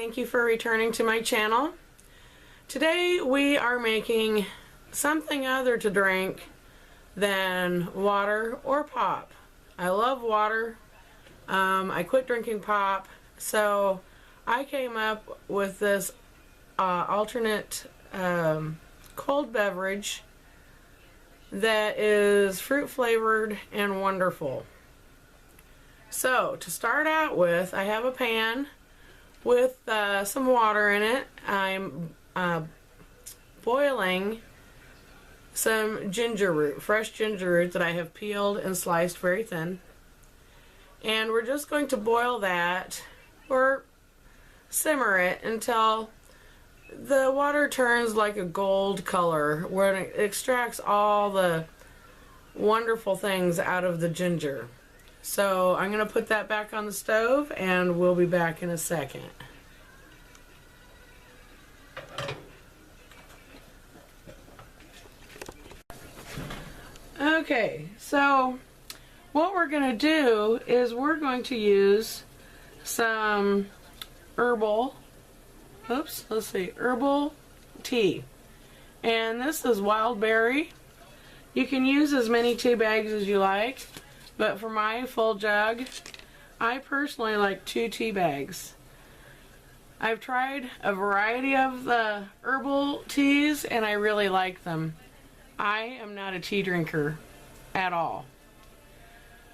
thank you for returning to my channel. Today we are making something other to drink than water or pop. I love water. I quit drinking pop, so I came up with this alternate cold beverage that is fruit flavored and wonderful. So to start out with, I have a pan with some water in it. I'm boiling some ginger root, fresh ginger root that I have peeled and sliced very thin. And we're just going to boil that or simmer it until the water turns like a gold color, where it extracts all the wonderful things out of the ginger. So I'm going to put that back on the stove and we'll be back in a second. Okay, so what we're going to do is we're going to use some herbal tea. And this is wild berry. You can use as many tea bags as you like, but for my full jug, I personally like 2 tea bags. I've tried a variety of the herbal teas and I really like them. I am not a tea drinker at all.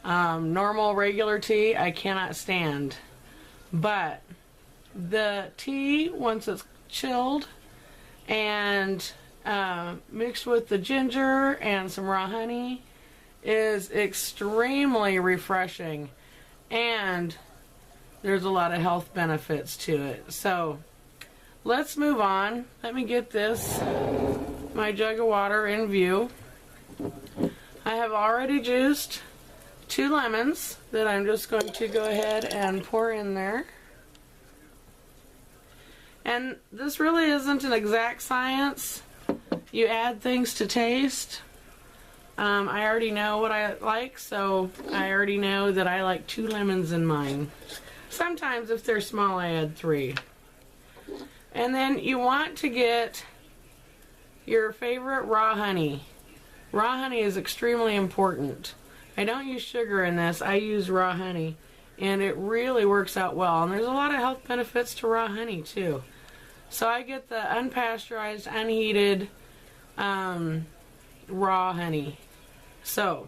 Normal regular tea I cannot stand, but the tea, once it's chilled and mixed with the ginger and some raw honey, is extremely refreshing, and there's a lot of health benefits to it. So let's move on. Let me get my jug of water in view. I have already juiced 2 lemons that I'm just going to go ahead and pour in there. And this really isn't an exact science. You add things to taste. I already know what I like, so I already know that I like 2 lemons in mine. Sometimes if they're small I add 3. And then you want to get your favorite raw honey. Raw honey is extremely important. I don't use sugar in this, I use raw honey, and it really works out well. And there's a lot of health benefits to raw honey too. So I get the unpasteurized, unheated raw honey. So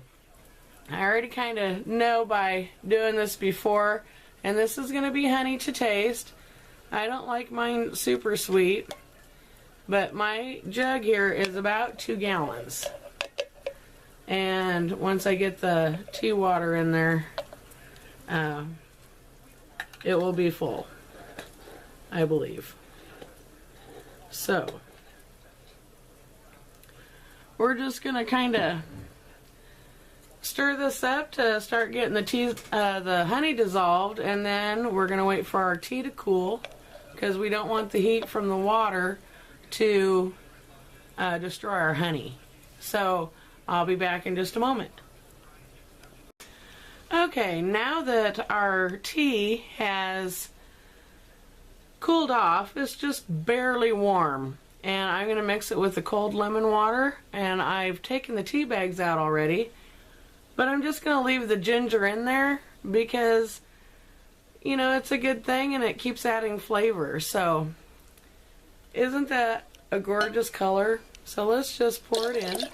I already kind of know by doing this before, and this is going to be honey to taste. I don't like mine super sweet, but my jug here is about 2 gallons. And once I get the tea water in there, it will be full, I believe. So we're just going to kind of stir this up to start getting the honey dissolved, and then we're going to wait for our tea to cool, because we don't want the heat from the water to destroy our honey. So I'll be back in just a moment. Okay, now that our tea has cooled off, it's just barely warm, and I'm going to mix it with the cold lemon water, and I've taken the tea bags out already, but I'm just going to leave the ginger in there because, you know, it's a good thing and it keeps adding flavor. So isn't that a gorgeous color? So let's just pour it in.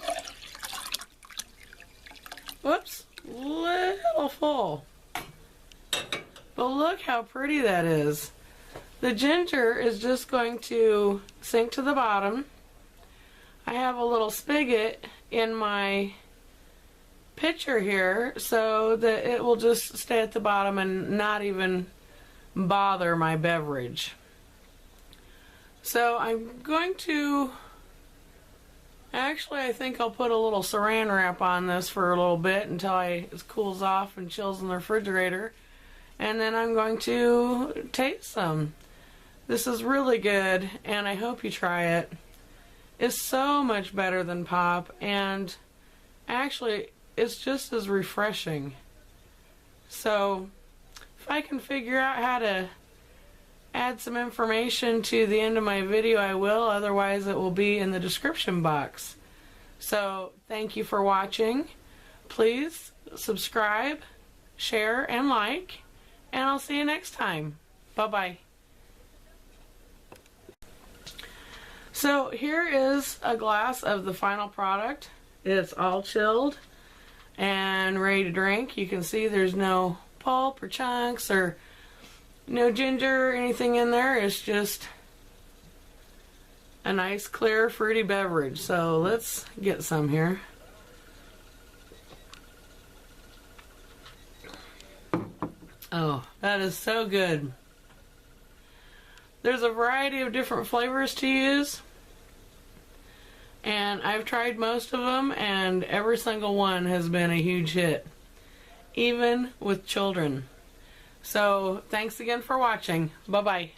Whoops, little full, but look how pretty that is. The ginger is just going to sink to the bottom. I have a little spigot in my pitcher here so that it will just stay at the bottom and not even bother my beverage. So I'm going to, actually I think I'll put a little saran wrap on this for a little bit until it cools off and chills in the refrigerator, and then I'm going to taste some. This is really good, and I hope you try it. It's so much better than pop, and actually it's just as refreshing. So if I can figure out how to add some information to the end of my video, I will. Otherwise, it will be in the description box. So, thank you for watching. Please subscribe, share, and like. And I'll see you next time. Bye-bye. So here is a glass of the final product. It's all chilled and ready to drink. You can see there's no pulp or chunks or no ginger or anything in there. It's just a nice clear fruity beverage. So let's get some here. Oh, that is so good. There's a variety of different flavors to use, and I've tried most of them, and every single one has been a huge hit, even with children. So, thanks again for watching. Bye-bye.